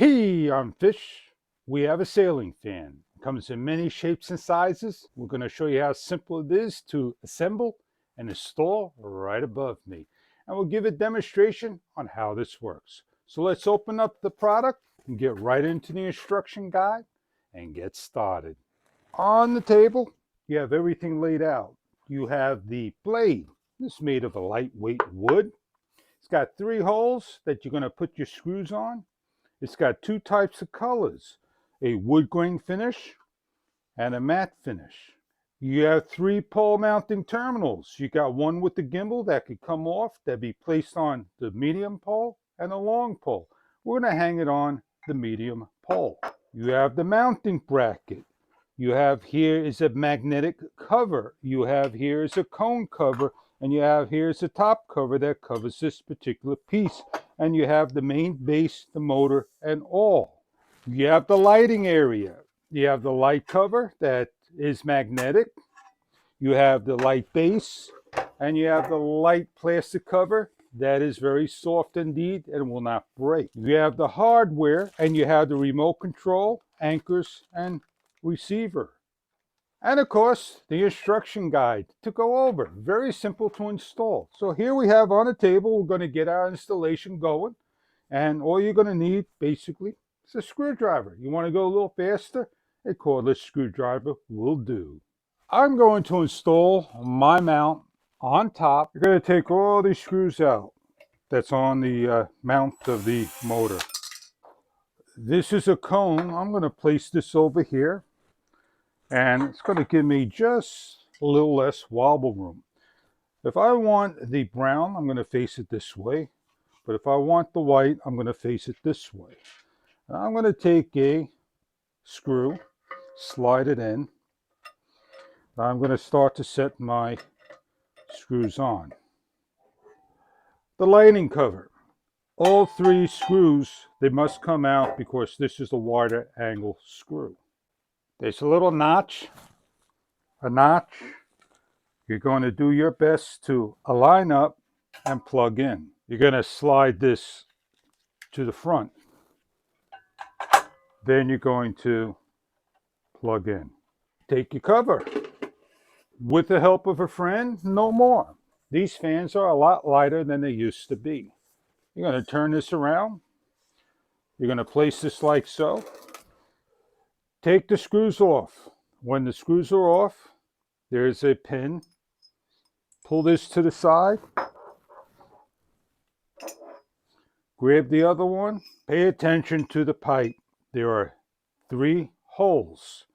Hey, I'm Fish. We have a sailing fan. It comes in many shapes and sizes. We're going to show you how simple it is to assemble and install right above me. And we'll give a demonstration on how this works. So let's open up the product and get right into the instruction guide and get started. On the table, you have everything laid out. You have the blade. This is made of a lightweight wood. It's got 3 holes that you're going to put your screws on. It's got 2 types of colors, a wood grain finish and a matte finish. You have 3 pole mounting terminals. You got one with the gimbal that could come off, that be placed on the medium pole and the long pole. We're going to hang it on the medium pole. You have the mounting bracket. You have here is a magnetic cover. You have here is a cone cover, and you have here is a top cover that covers this particular piece. And you have the main base, the motor, and all. You have the lighting area. You have the light cover that is magnetic. You have the light base, and you have the light plastic cover that is very soft indeed and will not break. You have the hardware, and you have the remote control, anchors, and receiver. And of course, the instruction guide to go over. Very simple to install. So here we have on the table, we're going to get our installation going. And all you're going to need, basically, is a screwdriver. You want to go a little faster? A cordless screwdriver will do. I'm going to install my mount on top. You're going to take all these screws out that's on the mount of the motor. This is a cone. I'm going to place this over here. And it's going to give me just a little less wobble room. If I want the brown, I'm going to face it this way. But if I want the white, I'm going to face it this way. And I'm going to take a screw, slide it in. I'm going to start to set my screws on. The lighting cover. All 3 screws, they must come out because this is a wider angle screw. There's a little notch. You're going to do your best to align up and plug in. You're going to slide this to the front. Then you're going to plug in. Take your cover. With the help of a friend, no more. These fans are a lot lighter than they used to be. You're going to turn this around. You're going to place this like so. Take the screws off. When the screws are off, there's a pin. Pull this to the side. Grab the other one. Pay attention to the pipe. There are 3 holes.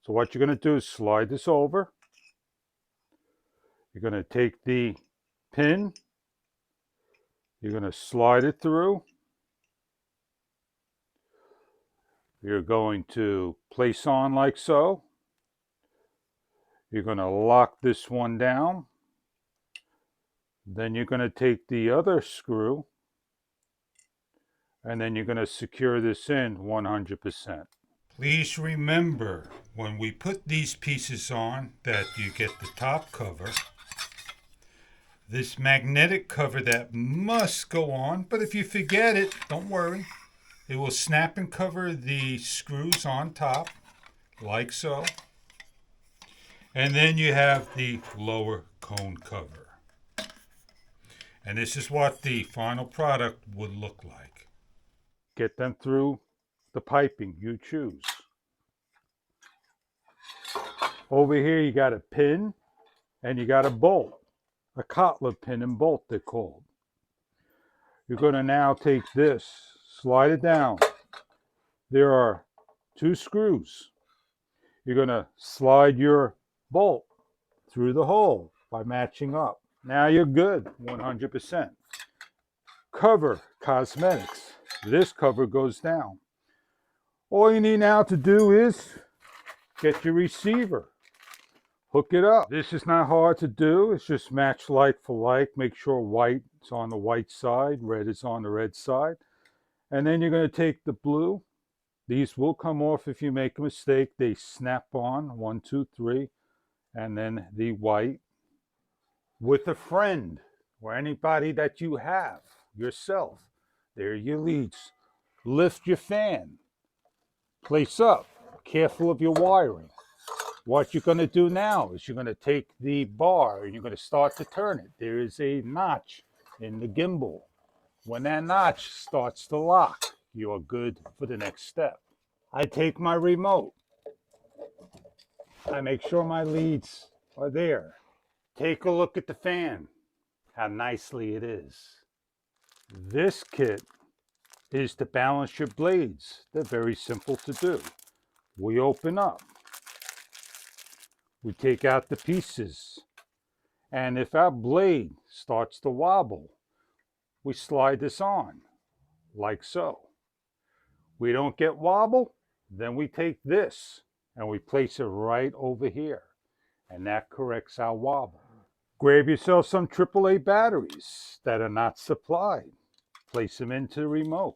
So what you're going to do is slide this over. You're going to take the pin. You're going to slide it through. You're going to place on like so. You're going to lock this one down. Then you're going to take the other screw. And then you're going to secure this in 100%. Please remember, when we put these pieces on, that you get the top cover. This magnetic cover that must go on, but if you forget it, don't worry. It will snap and cover the screws on top, like so. And then you have the lower cone cover. And this is what the final product would look like. Get them through the piping you choose. Over here you got a pin and you got a bolt. A Kotler pin and bolt, they're called. You're going to now take this, slide it down. There are 2 screws. You're going to slide your bolt through the hole by matching up. Now you're good, 100%. Cover, cosmetics. This cover goes down. All you need now to do is get your receiver. Hook it up. This is not hard to do. It's just match like for like. Make sure white is on the white side, red is on the red side. And then you're going to take the blue. These will come off if you make a mistake. They snap on, 1, 2, 3. And then the white. With a friend or anybody that you have yourself. There are your leads. lift your fan, place up, careful of your wiring. What you're going to do now is you're going to take the bar and you're going to start to turn it. There is a notch in the gimbal. When that notch starts to lock, you are good for the next step. I take my remote. I make sure my leads are there. Take a look at the fan, how nicely it is. This kit is to balance your blades. They're very simple to do. We open up. We take out the pieces. And if our blade starts to wobble, we slide this on, like so. We don't get wobble, then we take this and we place it right over here. And that corrects our wobble. Grab yourself some AAA batteries that are not supplied. Place them into the remote.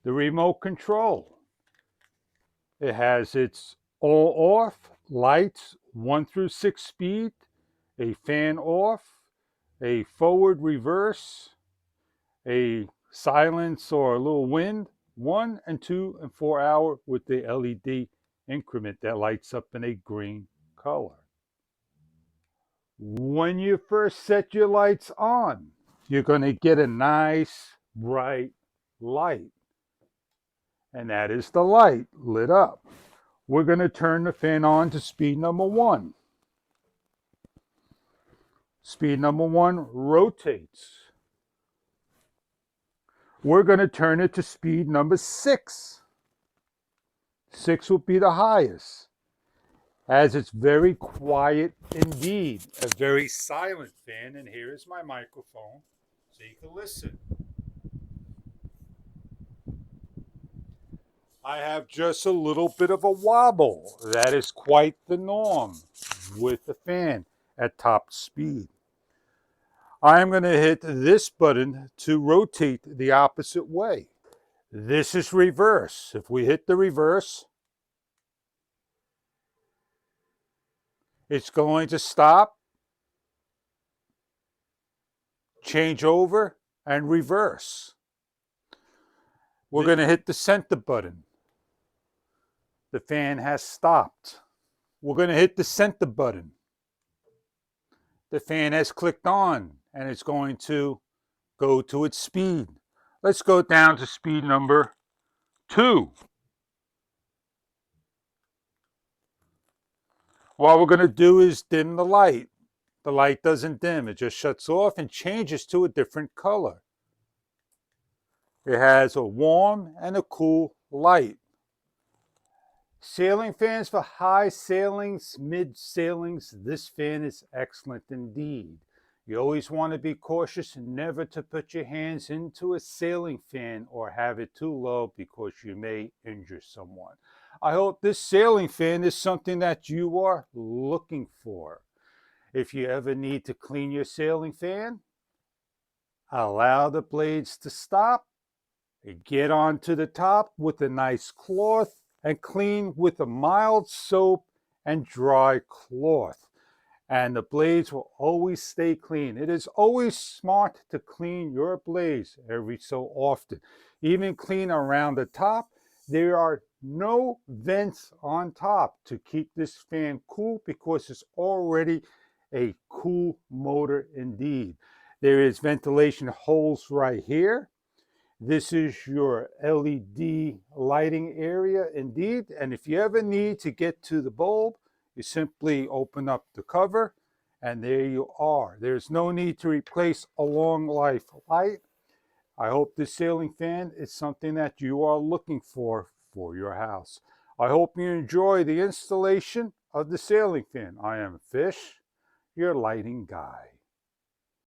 The remote control. It has its all off, lights 1 through 6 speed, a fan off, a forward reverse, a silence or a little wind, 1 and 2 and 4 hour with the LED increment that lights up in a green color. When you first set your lights on, you're going to get a nice bright light. And that is the light lit up. We're going to turn the fan on to speed number 1. Speed number 1 rotates. We're going to turn it to speed number 6. 6 will be the highest, as it's very quiet indeed, a very silent fan. And here is my microphone so you can listen. I have just a little bit of a wobble. That is quite the norm with the fan at top speed. I'm going to hit this button to rotate the opposite way. This is reverse. If we hit the reverse, it's going to stop, change over, and reverse. We're going to hit the center button. The fan has stopped. We're going to hit the center button. The fan has clicked on and it's going to go to its speed. Let's go down to speed number 2. What we're going to do is dim the light. The light doesn't dim, it just shuts off and changes to a different color. It has a warm and a cool light. Sailing fans for high sailings, mid sailings, this fan is excellent indeed. You always want to be cautious never to put your hands into a sailing fan or have it too low because you may injure someone. I hope this sailing fan is something that you are looking for. If you ever need to clean your sailing fan, allow the blades to stop, get onto the top with a nice cloth, and clean with a mild soap and dry cloth. And the blades will always stay clean. It is always smart to clean your blades every so often. Even clean around the top. There are no vents on top to keep this fan cool because it's already a cool motor indeed. There is ventilation holes right here. This is your LED lighting area indeed. And if you ever need to get to the bulb, you simply open up the cover and there you are. There's no need to replace a long life light. I hope this sailing fan is something that you are looking for your house. I hope you enjoy the installation of the sailing fan. I am Fish, your lighting guy.